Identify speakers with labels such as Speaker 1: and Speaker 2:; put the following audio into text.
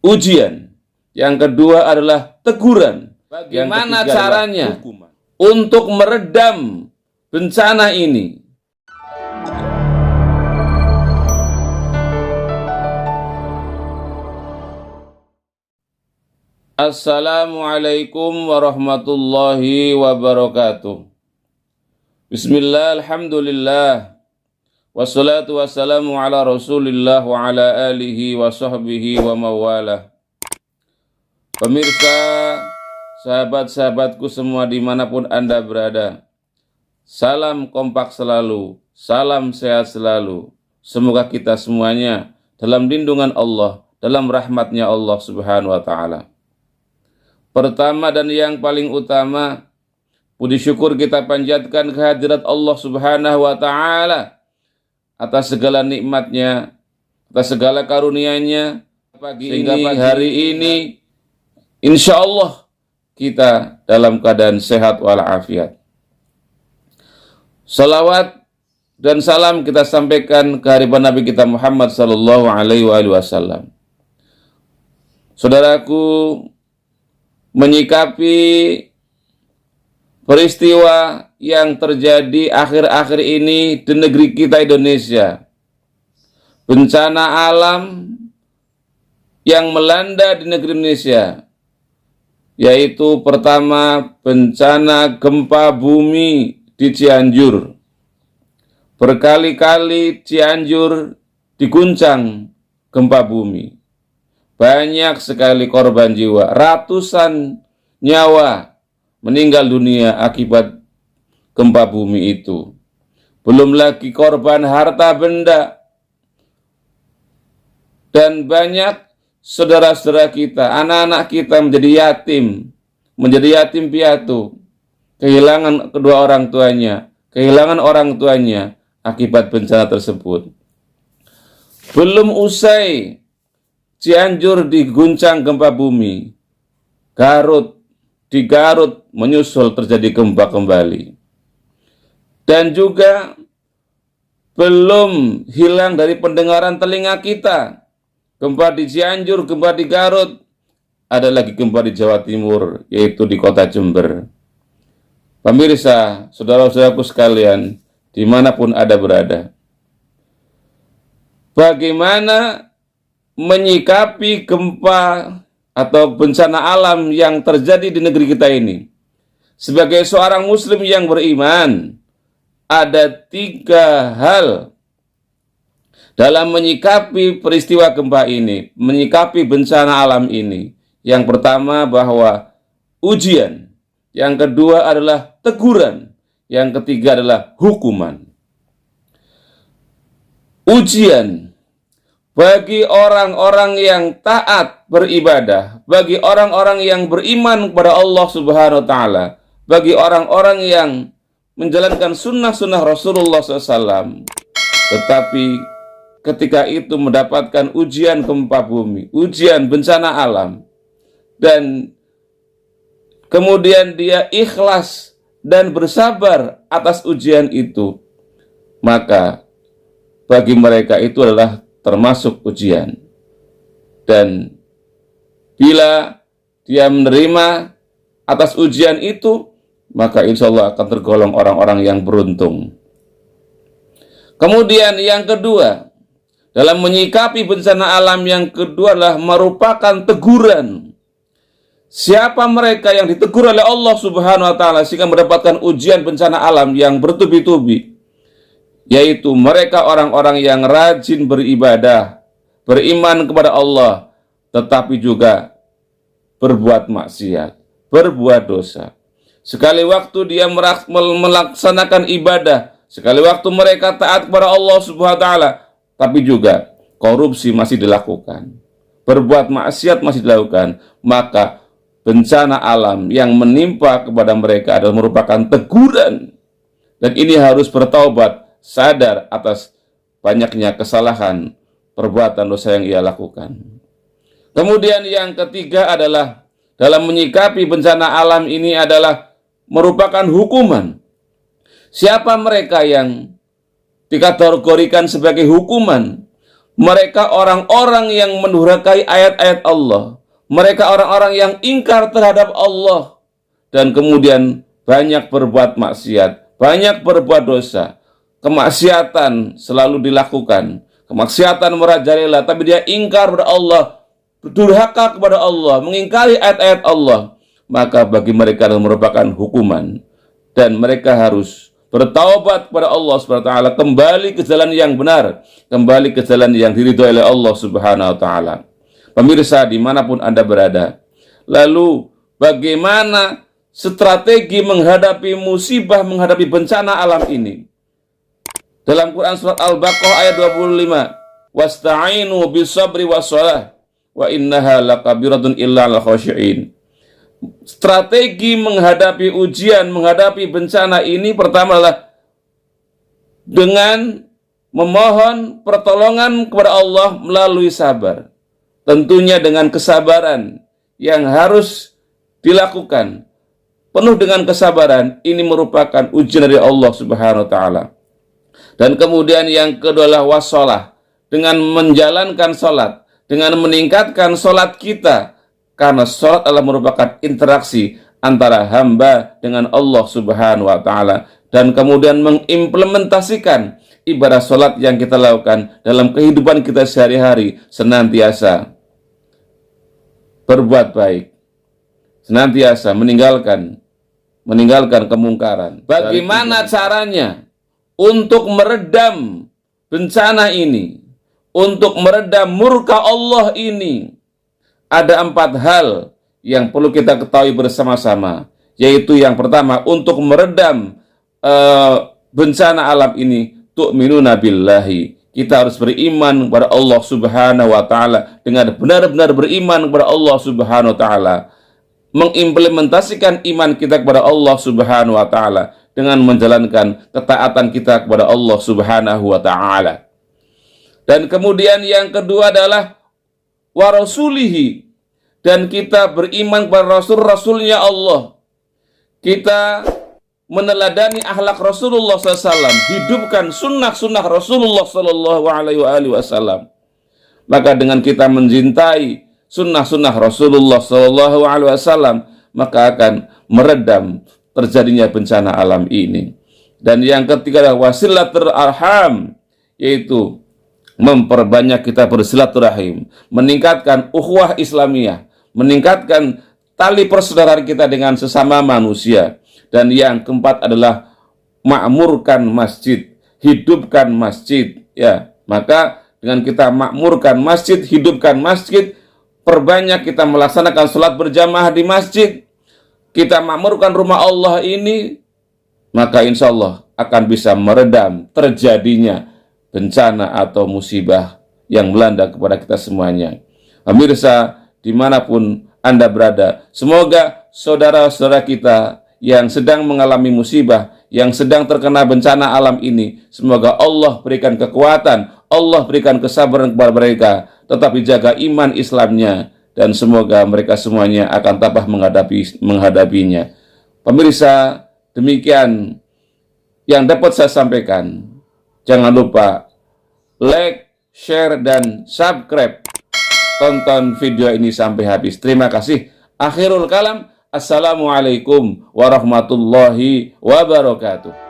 Speaker 1: ujian. Yang kedua adalah teguran. Bagaimana caranya untuk meredam bencana ini? Assalamualaikum warahmatullahi wabarakatuh. Bismillah, alhamdulillah, wassalatu wassalamu ala rasulillah wa ala alihi wa sahbihi wa mawalah. Pemirsa, sahabat-sahabatku semua dimanapun Anda berada, salam kompak selalu, salam sehat selalu. Semoga kita semuanya dalam lindungan Allah, dalam rahmatnya Allah subhanahu wa ta'ala. Pertama dan yang paling utama, puji syukur kita panjatkan kehadirat Allah subhanahu wa ta'ala atas segala nikmatnya, atas segala karunia-Nya. Sehingga pagi hari ini, insya Allah kita dalam keadaan sehat walafiat. Salawat dan salam kita sampaikan ke hadirat Nabi kita Muhammad sallallahu alaihi wasallam. Saudaraku, menyikapi peristiwa yang terjadi akhir-akhir ini di negeri kita Indonesia, bencana alam yang melanda di negeri Indonesia, yaitu pertama bencana gempa bumi di Cianjur. Berkali-kali Cianjur diguncang gempa bumi. Banyak sekali korban jiwa, ratusan nyawa meninggal dunia akibat gempa bumi itu. Belum lagi korban harta benda. Dan banyak saudara-saudara kita, anak-anak kita menjadi yatim piatu, kehilangan kedua orang tuanya, kehilangan orang tuanya akibat bencana tersebut. Belum usai Cianjur diguncang gempa bumi, di Garut menyusul terjadi gempa kembali. Dan juga belum hilang dari pendengaran telinga kita, gempa di Cianjur, gempa di Garut, ada lagi gempa di Jawa Timur, yaitu di kota Jember. Pemirsa, saudara-saudaraku sekalian, dimanapun Anda berada, bagaimana menyikapi gempa atau bencana alam yang terjadi di negeri kita ini? Sebagai seorang muslim yang beriman, ada 3 hal dalam menyikapi peristiwa gempa ini, menyikapi bencana alam ini. Yang pertama bahwa ujian, yang kedua adalah teguran, yang ketiga adalah hukuman. Ujian bagi orang-orang yang taat beribadah, bagi orang-orang yang beriman kepada Allah subhanahu wa ta'ala, bagi orang-orang yang menjalankan sunnah-sunnah Rasulullah SAW. Tetapi ketika itu mendapatkan ujian gempa bumi, ujian bencana alam, dan kemudian dia ikhlas dan bersabar atas ujian itu, maka bagi mereka itu adalah termasuk ujian. Dan bila dia menerima atas ujian itu, maka insya Allah akan tergolong orang-orang yang beruntung. Kemudian yang kedua, dalam menyikapi bencana alam yang kedua adalah merupakan teguran. Siapa mereka yang ditegur oleh Allah subhanahu wa ta'ala sehingga mendapatkan ujian bencana alam yang bertubi-tubi? Yaitu mereka orang-orang yang rajin beribadah, beriman kepada Allah, tetapi juga berbuat maksiat, berbuat dosa. Sekali waktu dia melaksanakan ibadah, sekali waktu mereka taat kepada Allah subhanahu wa ta'ala, tapi juga korupsi masih dilakukan, berbuat maksiat masih dilakukan, maka bencana alam yang menimpa kepada mereka adalah merupakan teguran. Dan ini harus bertaubat, sadar atas banyaknya kesalahan, perbuatan dosa yang ia lakukan. Kemudian yang ketiga adalah dalam menyikapi bencana alam ini adalah merupakan hukuman. Siapa mereka yang dikategorikan sebagai hukuman? Mereka orang-orang yang mendurhakai ayat-ayat Allah. Mereka orang-orang yang ingkar terhadap Allah. Dan kemudian banyak berbuat maksiat, banyak berbuat dosa. Kemaksiatan selalu dilakukan. Kemaksiatan merajalela, tapi dia ingkar kepada Allah, durhaka kepada Allah, mengingkari ayat-ayat Allah. Maka bagi mereka itu merupakan hukuman. Dan mereka harus bertaubat kepada Allah Subhanahu wa taala, kembali ke jalan yang benar, kembali ke jalan yang diridhoi oleh Allah Subhanahu wa taala. Pemirsa dimanapun Anda berada, lalu bagaimana strategi menghadapi musibah, menghadapi bencana alam ini? Dalam Quran surat Al-Baqarah ayat 25, wasta'inu bisabri wassalah wa innaha lakabiratun illa 'alal khashi'in. Strategi menghadapi ujian, menghadapi bencana ini pertama adalah dengan memohon pertolongan kepada Allah melalui sabar. Tentunya dengan kesabaran yang harus dilakukan. Penuh dengan kesabaran, ini merupakan ujian dari Allah Subhanahu wa taala. Dan kemudian yang kedua adalah wassalah, dengan menjalankan salat, dengan meningkatkan salat kita. Karena salat adalah merupakan interaksi antara hamba dengan Allah Subhanahu wa taala, dan kemudian mengimplementasikan ibadah salat yang kita lakukan dalam kehidupan kita sehari-hari, senantiasa berbuat baik, senantiasa meninggalkan kemungkaran. Bagaimana caranya untuk meredam bencana ini, untuk meredam murka Allah ini? Ada 4 hal yang perlu kita ketahui bersama-sama, yaitu yang pertama, untuk meredam bencana alam ini, tu'minuna billahi. Kita harus beriman kepada Allah Subhanahu wa taala, dengan benar-benar beriman kepada Allah Subhanahu wa taala, mengimplementasikan iman kita kepada Allah Subhanahu wa taala dengan menjalankan ketaatan kita kepada Allah Subhanahu wa taala. Dan kemudian yang kedua adalah wa rasulihi, dan kita beriman kepada Rasul-Rasulnya Allah. Kita meneladani akhlak Rasulullah SAW, hidupkan sunnah-sunnah Rasulullah SAW. Maka dengan kita mencintai sunnah-sunnah Rasulullah SAW, maka akan meredam terjadinya bencana alam ini. Dan yang ketiga adalah wasilatul arham, yaitu memperbanyak kita bersilaturahim, meningkatkan ukhuwah Islamiyah, meningkatkan tali persaudaraan kita dengan sesama manusia. Dan yang keempat adalah makmurkan masjid, hidupkan masjid, ya. Maka dengan kita makmurkan masjid, hidupkan masjid, perbanyak kita melaksanakan sholat berjamaah di masjid, kita makmurkan rumah Allah ini, maka insya Allah akan bisa meredam terjadinya bencana atau musibah yang melanda kepada kita semuanya. Pemirsa, dimanapun Anda berada, semoga saudara-saudara kita yang sedang mengalami musibah, yang sedang terkena bencana alam ini, semoga Allah berikan kekuatan, Allah berikan kesabaran kepada mereka, tetapi jaga iman Islamnya, dan semoga mereka semuanya akan tabah menghadapinya. Pemirsa, demikian yang dapat saya sampaikan. Jangan lupa like, share, dan subscribe. Tonton video ini sampai habis. Terima kasih. Akhirul kalam. Assalamualaikum warahmatullahi wabarakatuh.